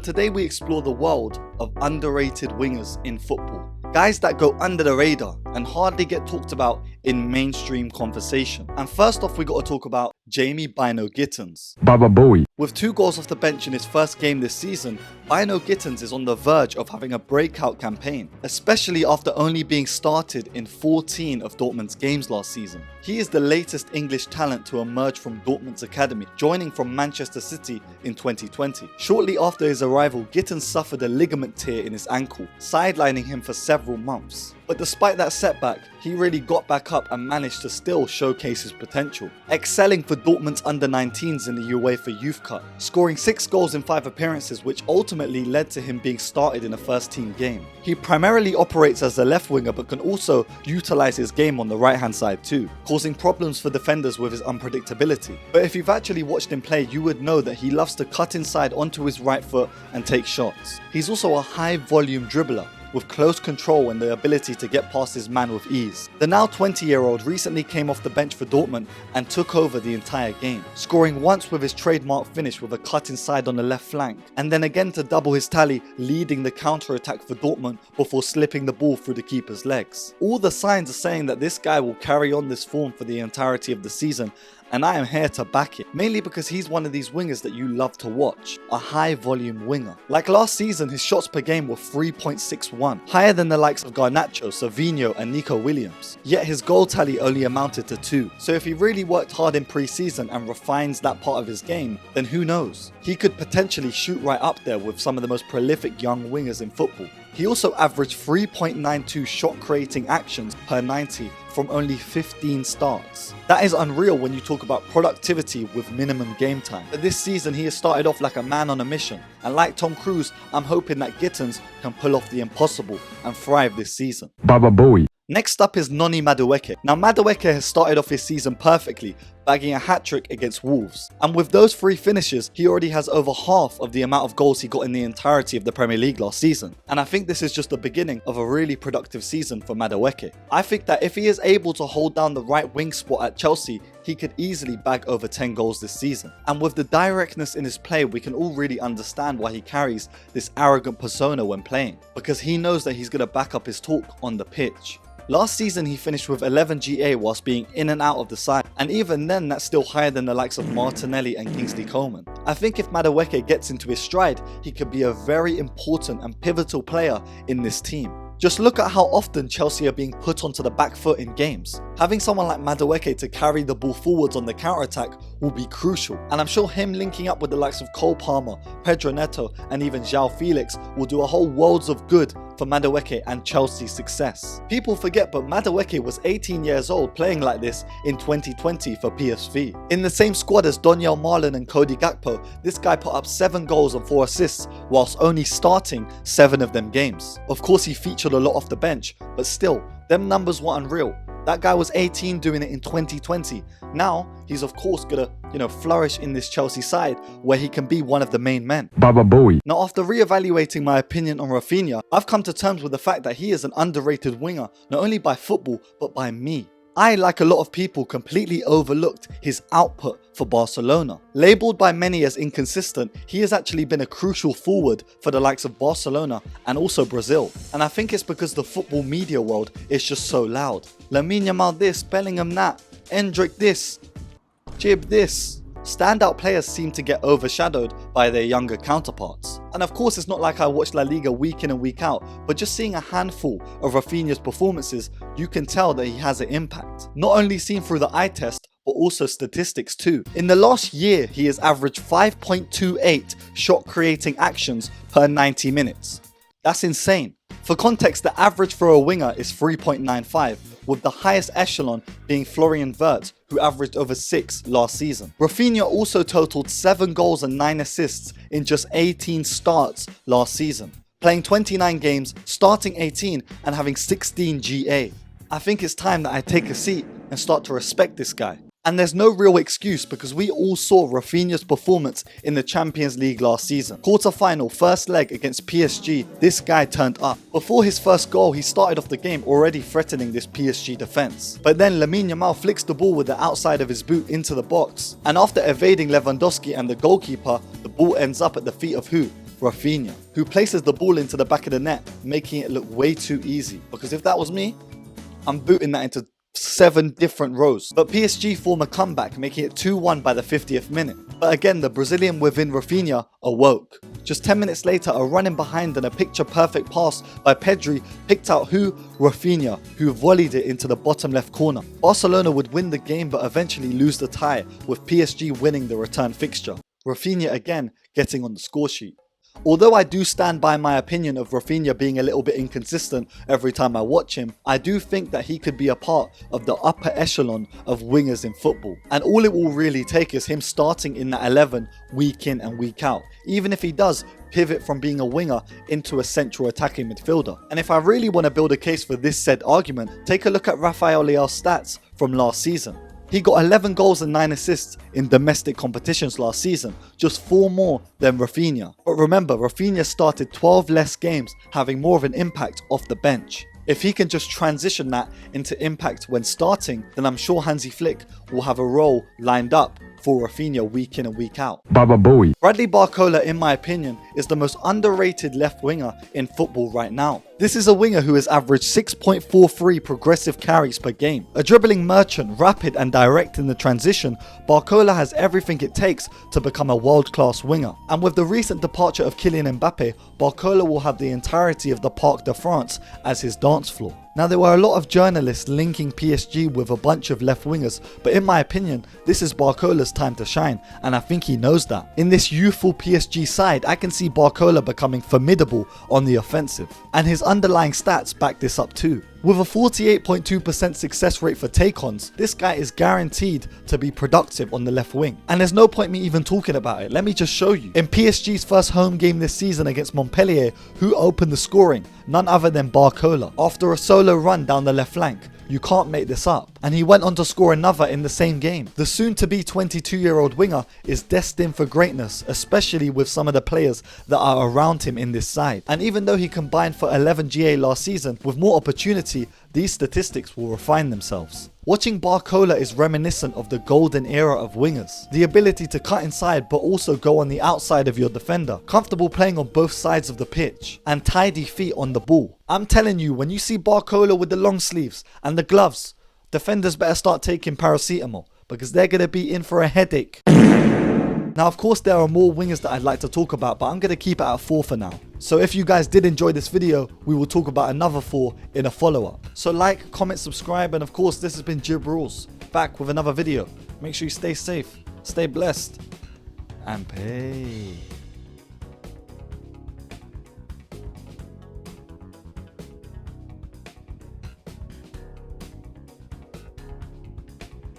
Today we explore the world of underrated wingers in football. Guys that go under the radar and hardly get talked about in mainstream conversation. And first off, we got to talk about Jamie Bynoe Gittens. Baba Bowie. With 2 goals off the bench in his first game this season, Bynoe Gittens is on the verge of having a breakout campaign, especially after only being started in 14 of Dortmund's games last season. He is the latest English talent to emerge from Dortmund's academy, joining from Manchester City in 2020. Shortly after his arrival, Gittens suffered a ligament tear in his ankle, sidelining him for several months. But despite that setback, he really got back up and managed to still showcase his potential, excelling for Dortmund's under-19s in the UEFA Youth Cup, scoring 6 goals in 5 appearances, which ultimately led to him being started in a first-team game. He primarily operates as a left winger but can also utilise his game on the right-hand side too, causing problems for defenders with his unpredictability. But if you've actually watched him play, you would know that he loves to cut inside onto his right foot and take shots. He's also a high-volume dribbler, with close control and the ability to get past his man with ease. The now 20-year-old recently came off the bench for Dortmund and took over the entire game, scoring once with his trademark finish with a cut inside on the left flank, and then again to double his tally, leading the counter-attack for Dortmund before slipping the ball through the keeper's legs. All the signs are saying that this guy will carry on this form for the entirety of the season, and I am here to back it, mainly because he's one of these wingers that you love to watch, a high volume winger. Like last season, his shots per game were 3.61, higher than the likes of Garnacho, Savinho and Nico Williams, yet his goal tally only amounted to 2. So if he really worked hard in pre-season and refines that part of his game, then who knows? He could potentially shoot right up there with some of the most prolific young wingers in football. He also averaged 3.92 shot creating actions per 90 from only 15 starts. That is unreal when you talk about productivity with minimum game time. But this season he has started off like a man on a mission, and like Tom Cruise, I'm hoping that Gittens can pull off the impossible and thrive this season. Baba Bowie. Next up is Noni Madueke. Now Madueke has started off his season perfectly, bagging a hat-trick against Wolves. And with those 3 finishes, he already has over half of the amount of goals he got in the entirety of the Premier League last season. And I think this is just the beginning of a really productive season for Madueke. I think that if he is able to hold down the right wing spot at Chelsea, he could easily bag over 10 goals this season. And with the directness in his play, we can all really understand why he carries this arrogant persona when playing, because he knows that he's going to back up his talk on the pitch. Last season he finished with 11 GA whilst being in and out of the side, and even then that's still higher than the likes of Martinelli and Kingsley Coman. I think if Madueke gets into his stride, he could be a very important and pivotal player in this team. Just look at how often Chelsea are being put onto the back foot in games. Having someone like Madueke to carry the ball forwards on the counter-attack will be crucial, and I'm sure him linking up with the likes of Cole Palmer, Pedro Neto and even João Felix will do a whole worlds of good for Madueke and Chelsea's success. People forget, but Madueke was 18 years old playing like this in 2020 for PSV. In the same squad as Donyell Malen and Cody Gakpo, this guy put up 7 goals and 4 assists whilst only starting 7 of them games. Of course he featured a lot off the bench, but still, them numbers were unreal. That guy was 18 doing it in 2020. Now, he's of course gonna, flourish in this Chelsea side where he can be one of the main men. Baba Bowie. Now, after re-evaluating my opinion on Raphinha, I've come to terms with the fact that he is an underrated winger, not only by football, but by me. I, like a lot of people, completely overlooked his output for Barcelona. Labelled by many as inconsistent, he has actually been a crucial forward for the likes of Barcelona and also Brazil. And I think it's because the football media world is just so loud. Lamine Yamal this, Bellingham that, Endrick this, Jib this. Standout players seem to get overshadowed by their younger counterparts. And of course it's not like I watch La Liga week in and week out, but just seeing a handful of Raphinha's performances, you can tell that he has an impact. Not only seen through the eye test, but also statistics too. In the last year, he has averaged 5.28 shot creating actions per 90 minutes. That's insane. For context, the average for a winger is 3.95, with the highest echelon being Florian Wirtz, who averaged over 6 last season. Raphinha also totaled 7 goals and 9 assists in just 18 starts last season, playing 29 games, starting 18 and having 16 GA. I think it's time that I take a seat and start to respect this guy. And there's no real excuse because we all saw Raphinha's performance in the Champions League last season. Quarter-final, first leg against PSG, this guy turned up. Before his first goal, he started off the game already threatening this PSG defence. But then Lamine Yamal flicks the ball with the outside of his boot into the box. And after evading Lewandowski and the goalkeeper, the ball ends up at the feet of who? Raphinha, who places the ball into the back of the net, making it look way too easy. Because if that was me, I'm booting that into 7 different rows. But PSG form a comeback, making it 2-1 by the 50th minute. But again, the Brazilian within Raphinha awoke. Just 10 minutes later, a running behind and a picture-perfect pass by Pedri picked out Raphinha, who volleyed it into the bottom left corner. Barcelona would win the game but eventually lose the tie, with PSG winning the return fixture. Raphinha again getting on the score sheet. Although I do stand by my opinion of Raphinha being a little bit inconsistent every time I watch him, I do think that he could be a part of the upper echelon of wingers in football. And all it will really take is him starting in that 11 week in and week out, even if he does pivot from being a winger into a central attacking midfielder. And if I really want to build a case for this said argument, take a look at Rafael Leao's stats from last season. He got 11 goals and 9 assists in domestic competitions last season, just 4 more than Raphinha. But remember, Raphinha started 12 less games, having more of an impact off the bench. If he can just transition that into impact when starting, then I'm sure Hansi Flick will have a role lined up for Raphinha week in and week out. Baba Booey. Bradley Barcola, in my opinion, is the most underrated left winger in football right now. This is a winger who has averaged 6.43 progressive carries per game. A dribbling merchant, rapid and direct in the transition, Barcola has everything it takes to become a world-class winger. And with the recent departure of Kylian Mbappe, Barcola will have the entirety of the Parc de France as his dance floor. Now, there were a lot of journalists linking PSG with a bunch of left wingers, but in my opinion, this is Barcola's time to shine, and I think he knows that. In this youthful PSG side, I can see Barcola becoming formidable on the offensive, and his underlying stats back this up too. With a 48.2% success rate for take-ons, this guy is guaranteed to be productive on the left wing. And there's no point me even talking about it, let me just show you. In PSG's first home game this season against Montpellier, who opened the scoring? None other than Barcola. After a solo run down the left flank. You can't make this up. And he went on to score another in the same game. The soon-to-be 22-year-old winger is destined for greatness, especially with some of the players that are around him in this side. And even though he combined for 11 GA last season, with more opportunity, these statistics will refine themselves. Watching Barcola is reminiscent of the golden era of wingers. The ability to cut inside but also go on the outside of your defender. Comfortable playing on both sides of the pitch. And tidy feet on the ball. I'm telling you, when you see Barcola with the long sleeves and the gloves, defenders better start taking paracetamol, because they're going to be in for a headache. Now, of course, there are more wingers that I'd like to talk about, but I'm going to keep it at 4 for now. So if you guys did enjoy this video, we will talk about another 4 in a follow-up. So like, comment, subscribe, and of course, this has been Jib Rules, back with another video. Make sure you stay safe, stay blessed, and peace.